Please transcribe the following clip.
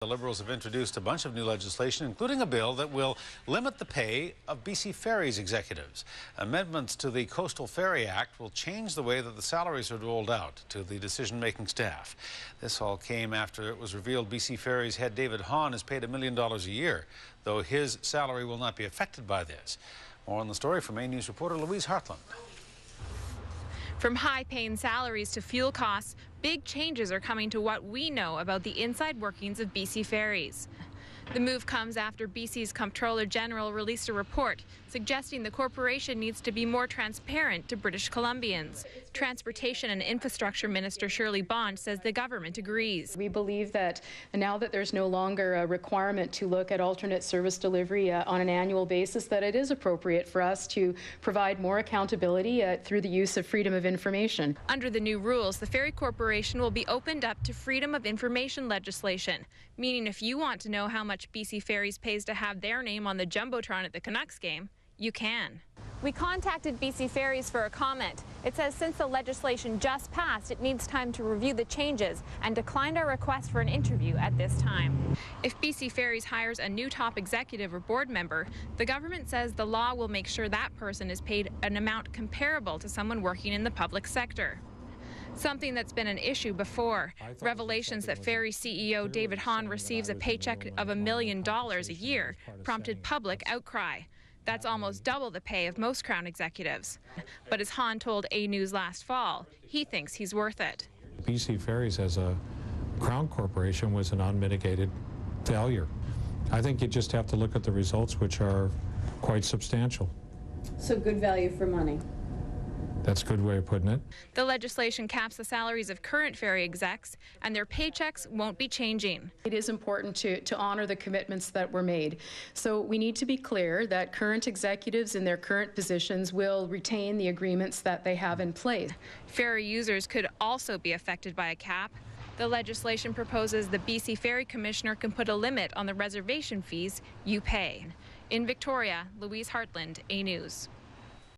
The Liberals have introduced a bunch of new legislation, including a bill that will limit the pay of BC Ferries executives. Amendments to the Coastal Ferries Act will change the way that the salaries are rolled out to the decision-making staff. This all came after it was revealed BC Ferries head David Hahn is paid $1 million a year, though his salary will not be affected by this. More on the story from A News reporter Louise Hartland. From high-paying salaries to fuel costs, big changes are coming to what we know about the inside workings of BC Ferries. The move comes after BC's Comptroller General released a report suggesting the corporation needs to be more transparent to British Columbians. Transportation and Infrastructure Minister Shirley Bond says the government agrees. We believe that now that there's no longer a requirement to look at alternate service delivery on an annual basis, that it is appropriate for us to provide more accountability through the use of freedom of information. Under the new rules, the Ferry Corporation will be opened up to freedom of information legislation, meaning if you want to know how much BC Ferries pays to have their name on the Jumbotron at the Canucks game, you can. We contacted BC Ferries for a comment. It says since the legislation just passed, it needs time to review the changes and declined our request for an interview at this time. If BC Ferries hires a new top executive or board member, the government says the law will make sure that person is paid an amount comparable to someone working in the public sector. Something that's been an issue before. Revelations that Ferries CEO David Hahn receives a paycheck of $1 million a year prompted public outcry. That's almost double the pay of most Crown executives. But as Hahn told A News last fall, he thinks he's worth it. BC Ferries as a Crown corporation was an unmitigated failure. I think you just have to look at the results, which are quite substantial. So good value for money. That's a good way of putting it. The legislation caps the salaries of current ferry execs, and their paychecks won't be changing. It is important to honor the commitments that were made. So we need to be clear that current executives in their current positions will retain the agreements that they have in place. Ferry users could also be affected by a cap. The legislation proposes the BC Ferry Commissioner can put a limit on the reservation fees you pay. In Victoria, Louise Hartland, A News.